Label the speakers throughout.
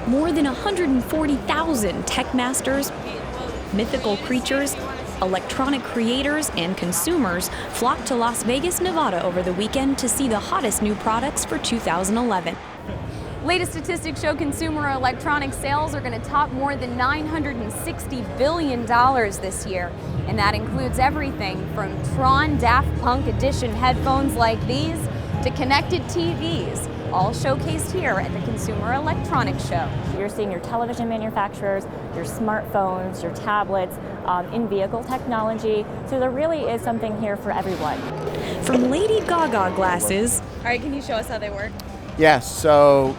Speaker 1: More than 140,000 tech masters, mythical creatures, electronic creators, and consumers flocked to Las Vegas, Nevada over the weekend to see the hottest new products for 2011. Latest statistics show consumer electronic sales are going to top more than $960 billion this year. And that includes everything from Tron Daft Punk edition headphones like these to connected TVs, all showcased here at the Consumer Electronics Show.
Speaker 2: You're seeing your television manufacturers, your smartphones, your tablets, in-vehicle technology. So there really is something here for everyone.
Speaker 1: From Lady Gaga glasses.
Speaker 3: All right, can you show us how they work?
Speaker 4: Yes, so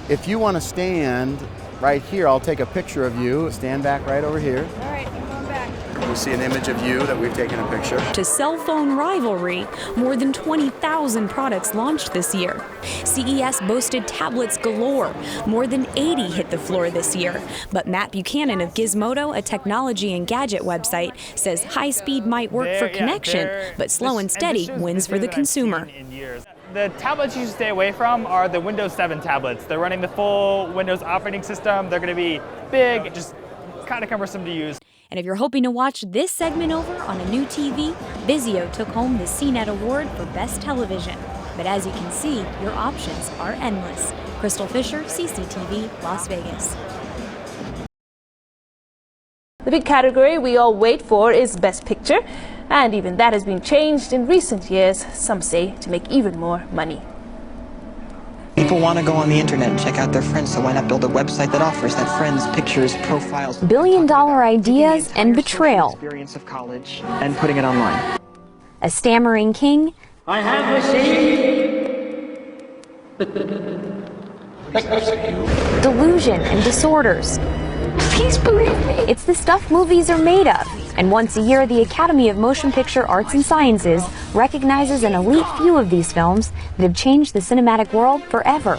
Speaker 4: if you want to stand right here, I'll take a picture of you. Stand back right over here.
Speaker 3: All right, I'm going back.
Speaker 4: You'll see an image of you that we've taken a picture.
Speaker 1: To cell phone rivalry, more than 20,000 products launched this year. CES boasted tablets galore. More than 80 hit the floor this year. But Matt Buchanan of Gizmodo, a technology and gadget website, says high speed might work for connection, but slow and steady wins for the consumer.
Speaker 5: The tablets you should stay away from are the Windows 7 tablets. They're running the full Windows operating system. They're going to be big, just kind of cumbersome to use.
Speaker 1: And if you're hoping to watch this segment over on a new TV, Vizio took home the CNET Award for Best Television. But as you can see, your options are endless. Crystal Fisher, CCTV, Las Vegas.
Speaker 6: The big category we all wait for is Best Picture, and even that has been changed in recent years, some say to make even more money.
Speaker 7: People want to go on the internet and check out their friends, so why not build a website that offers that friends, pictures, profiles,
Speaker 1: billion-dollar ideas and betrayal.
Speaker 7: Experience of college and putting it online.
Speaker 1: A stammering king.
Speaker 8: I have received.
Speaker 1: Delusion and disorders. Please believe me. It's the stuff movies are made of. And once a year, the Academy of Motion Picture Arts and Sciences recognizes an elite few of these films that have changed the cinematic world forever.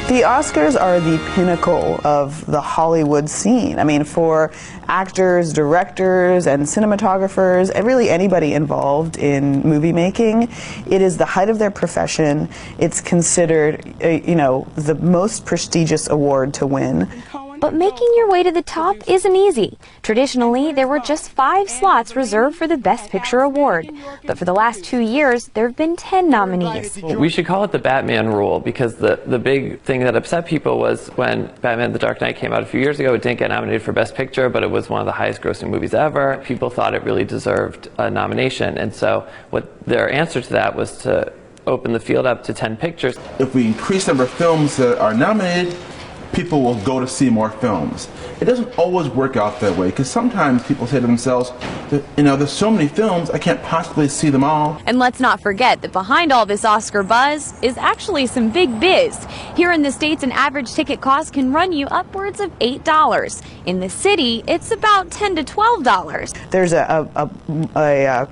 Speaker 9: The Oscars are the pinnacle of the Hollywood scene. I mean, for actors, directors, and cinematographers, and really anybody involved in movie making, it is the height of their profession. It's considered, the most prestigious award to win.
Speaker 1: But making your way to the top isn't easy. Traditionally, there were just 5 slots reserved for the Best Picture award. But for the last 2 years, there have been 10 nominees.
Speaker 10: We should call it the Batman rule, because the big thing that upset people was when Batman The Dark Knight came out a few years ago, it didn't get nominated for Best Picture, but it was one of the highest grossing movies ever. People thought it really deserved a nomination. And so what their answer to that was to open the field up to 10 pictures.
Speaker 11: If we increase the number of films that are nominated, people will go to see more films. It doesn't always work out that way, because sometimes people say to themselves, there's so many films, I can't possibly see them all.
Speaker 1: And let's not forget that behind all this Oscar buzz is actually some big biz. Here in the States, an average ticket cost can run you upwards of $8. In the city, it's about $10 to $12.
Speaker 9: There's a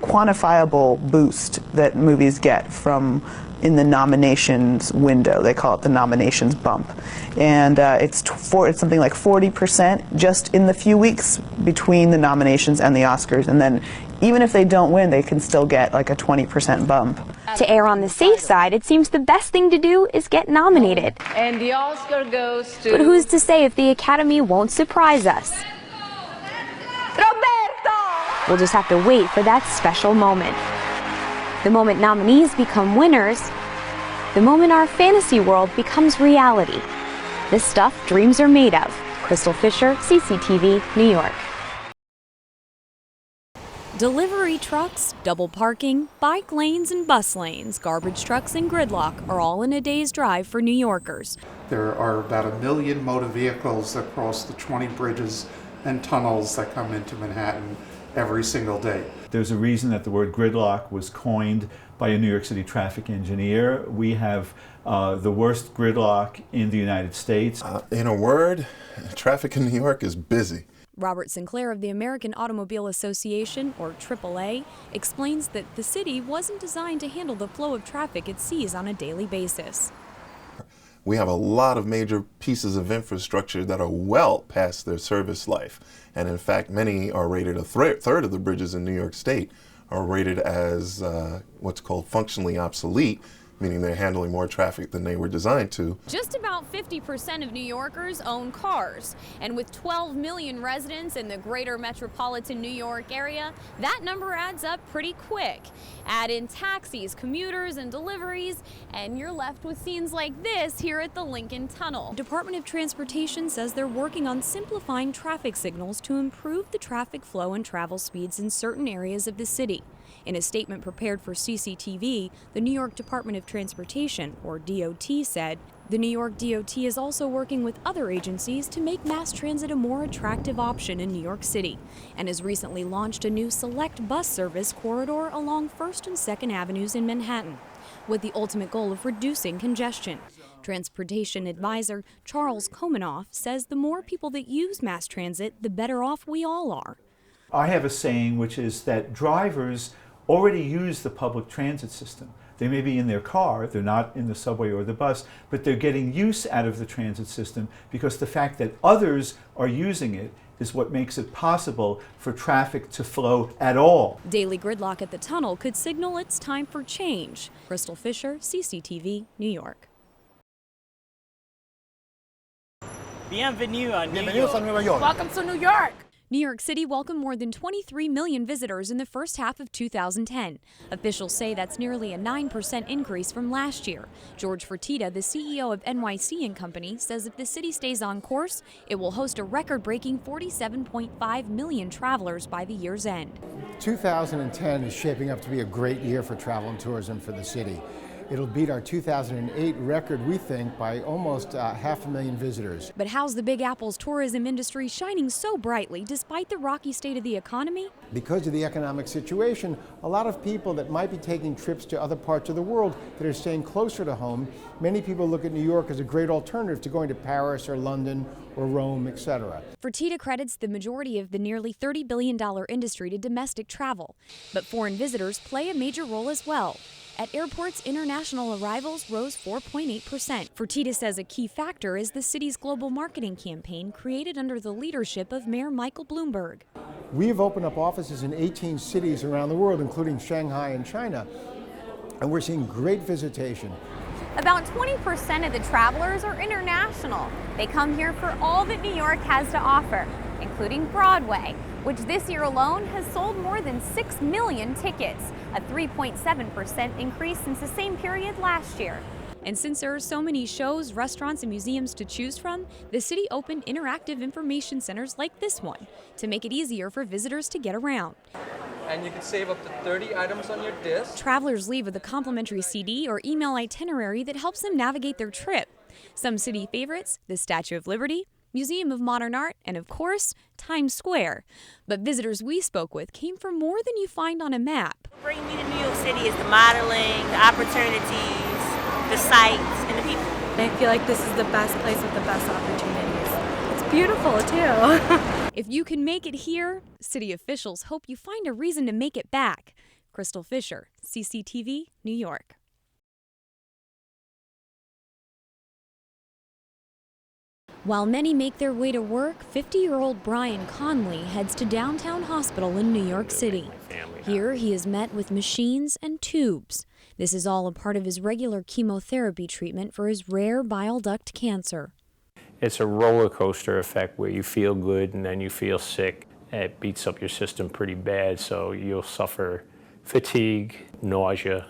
Speaker 9: quantifiable boost that movies get from in the nominations window. They call it the nominations bump. And it's something like 40% just in the few weeks between the nominations and the Oscars. And then even if they don't win, they can still get like a 20% bump.
Speaker 1: To err on the safe side, it seems the best thing to do is get nominated.
Speaker 3: And the Oscar goes to...
Speaker 1: But who's to say if the Academy won't surprise us?
Speaker 3: Roberto!
Speaker 1: We'll just have to wait for that special moment. The moment nominees become winners, the moment our fantasy world becomes reality. This stuff dreams are made of. Crystal Fisher, CCTV, New York. Delivery trucks, double parking, bike lanes and bus lanes, garbage trucks and gridlock are all in a day's drive for New Yorkers.
Speaker 12: There are about 1 million motor vehicles that cross the 20 bridges and tunnels that come into Manhattan every single day.
Speaker 13: There's a reason that the word gridlock was coined by a New York City traffic engineer. We have the worst gridlock in the United States.
Speaker 14: In a word, traffic in New York is busy.
Speaker 1: Robert Sinclair of the American Automobile Association, or AAA, explains that the city wasn't designed to handle the flow of traffic it sees on a daily basis.
Speaker 14: We have a lot of major pieces of infrastructure that are well past their service life. And in fact, many are rated, a third of the bridges in New York State are rated as what's called functionally obsolete, meaning they're handling more traffic than they were designed to.
Speaker 1: Just about 50% of New Yorkers own cars, and with 12 million residents in the greater metropolitan New York area, that number adds up pretty quick. Add in taxis, commuters, and deliveries, and you're left with scenes like this here at the Lincoln Tunnel. Department of Transportation says they're working on simplifying traffic signals to improve the traffic flow and travel speeds in certain areas of the city. In a statement prepared for CCTV, the New York Department of Transportation, or DOT, said, the New York DOT is also working with other agencies to make mass transit a more attractive option in New York City, and has recently launched a new select bus service corridor along 1st and 2nd Avenues in Manhattan, with the ultimate goal of reducing congestion. Transportation advisor Charles Komanoff says the more people that use mass transit, the better off we all are.
Speaker 13: I have a saying which is that drivers already use the public transit system. They may be in their car, they're not in the subway or the bus, but they're getting use out of the transit system because the fact that others are using it is what makes it possible for traffic to flow at all.
Speaker 1: Daily gridlock at the tunnel could signal it's time for change. Crystal Fisher, CCTV, New York.
Speaker 15: Bienvenue a New York.
Speaker 3: Welcome to New York.
Speaker 1: New York City welcomed more than 23 million visitors in the first half of 2010. Officials say that's nearly a 9% increase from last year. George Fertitta, the CEO of NYC & Company, says if the city stays on course, it will host a record-breaking 47.5 million travelers by the year's end.
Speaker 16: 2010 is shaping up to be a great year for travel and tourism for the city. It'll beat our 2008 record, we think, by almost 500,000 visitors.
Speaker 1: But how's the Big Apple's tourism industry shining so brightly despite the rocky state of the economy?
Speaker 16: Because of the economic situation, a lot of people that might be taking trips to other parts of the world that are staying closer to home, many people look at New York as a great alternative to going to Paris or London or Rome, etc.
Speaker 1: Fertitta credits the majority of the nearly $30 billion industry to domestic travel, but foreign visitors play a major role as well. At airports, international arrivals rose 4.8%. Fertitta says a key factor is the city's global marketing campaign created under the leadership of Mayor Michael Bloomberg.
Speaker 16: We've opened up offices in 18 cities around the world, including Shanghai and China, and we're seeing great visitation.
Speaker 1: About 20% of the travelers are international. They come here for all that New York has to offer, including Broadway, which this year alone has sold more than 6 million tickets, a 3.7% increase since the same period last year. And since there are so many shows, restaurants, and museums to choose from, the city opened interactive information centers like this one to make it easier for visitors to get around.
Speaker 17: And you can save up to 30 items on your disc.
Speaker 1: Travelers leave with a complimentary CD or email itinerary that helps them navigate their trip. Some city favorites, the Statue of Liberty, Museum of Modern Art, and of course, Times Square. But visitors we spoke with came for more than you find on a map.
Speaker 18: What brings me to New York City is the modeling, the opportunities, the sights, and the people.
Speaker 19: I feel like this is the best place with the best opportunities. It's beautiful too.
Speaker 1: If you can make it here, city officials hope you find a reason to make it back. Crystal Fisher, CCTV, New York. While many make their way to work, 50-year-old Brian Conley heads to Downtown Hospital in New York City. Here, he is met with machines and tubes. This is all a part of his regular chemotherapy treatment for his rare bile duct cancer.
Speaker 20: It's a roller coaster effect where you feel good and then you feel sick. It beats up your system pretty bad, so you'll suffer fatigue, nausea,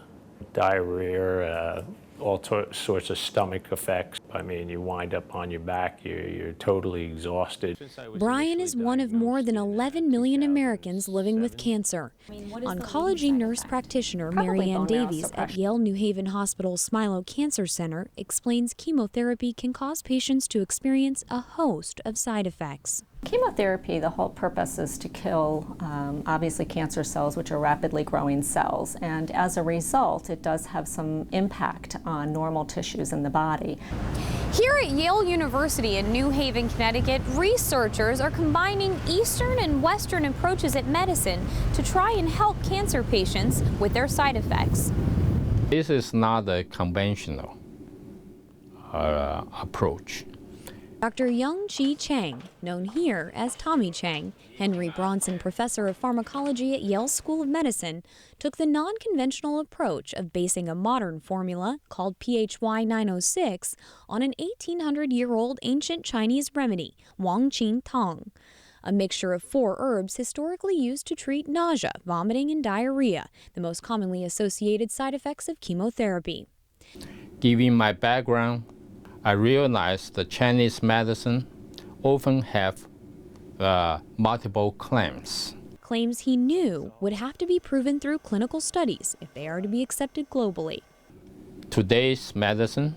Speaker 20: diarrhea, all sorts of stomach effects. I mean, you wind up on your back, you're totally exhausted.
Speaker 1: Brian is one of more than 11 million Americans living with cancer. Oncology nurse practitioner Marianne Davies at Yale New Haven Hospital's Smilo Cancer Center explains chemotherapy can cause patients to experience a host of side effects.
Speaker 21: Chemotherapy, the whole purpose is to kill, obviously, cancer cells, which are rapidly growing cells. And as a result, it does have some impact on normal tissues in the body.
Speaker 1: Here at Yale University in New Haven, Connecticut, researchers are combining Eastern and Western approaches at medicine to try and help cancer patients with their side effects.
Speaker 22: This is not a conventional approach.
Speaker 1: Dr. Young-Chi Chang, known here as Tommy Chang, Henry Bronson Professor of Pharmacology at Yale School of Medicine, took the non-conventional approach of basing a modern formula called PHY 906 on an 1800-year-old ancient Chinese remedy, Wang Qin Tong, a mixture of 4 herbs historically used to treat nausea, vomiting, and diarrhea, the most commonly associated side effects of chemotherapy.
Speaker 2: Given my background, I realized the Chinese medicine often have multiple claims.
Speaker 1: Claims he knew would have to be proven through clinical studies if they are to be accepted globally.
Speaker 2: Today's medicine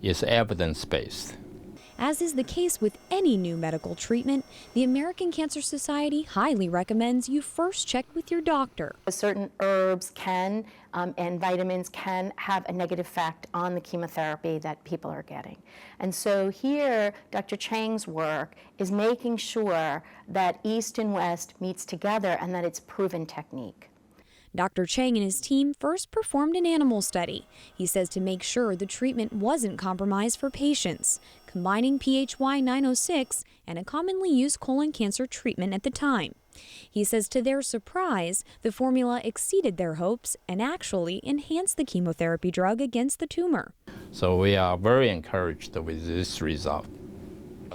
Speaker 2: is evidence-based.
Speaker 1: As is the case with any new medical treatment, the American Cancer Society highly recommends you first check with your doctor.
Speaker 22: Certain herbs can and vitamins can have a negative effect on the chemotherapy that people are getting. And so here, Dr. Chang's work is making sure that East and West meets together and that it's proven technique.
Speaker 1: Dr. Chang and his team first performed an animal study. He says to make sure the treatment wasn't compromised for patients, combining PHY 906 and a commonly used colon cancer treatment at the time. He says to their surprise, the formula exceeded their hopes and actually enhanced the chemotherapy drug against the tumor.
Speaker 2: So we are very encouraged with this result.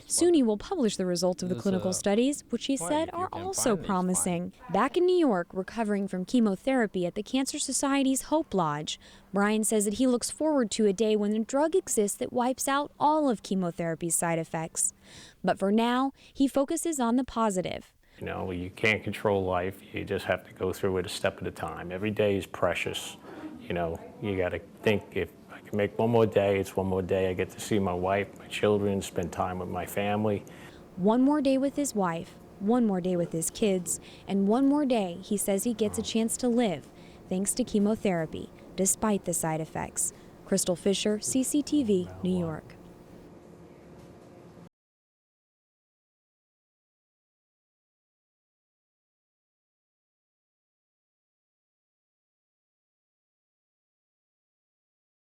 Speaker 1: Soon he will publish the results of the clinical studies, which he said are also promising. Back in New York, recovering from chemotherapy at the Cancer Society's Hope Lodge, Brian says that he looks forward to a day when a drug exists that wipes out all of chemotherapy's side effects. But for now, he focuses on the positive.
Speaker 20: You know, you can't control life. You just have to go through it a step at a time. Every day is precious. You know, you got to think, if I can make one more day, it's one more day. I get to see my wife, my children, spend time with my family.
Speaker 1: One more day with his wife, one more day with his kids, and one more day he says he gets a chance to live, thanks to chemotherapy, despite the side effects. Crystal Fisher, CCTV, New York.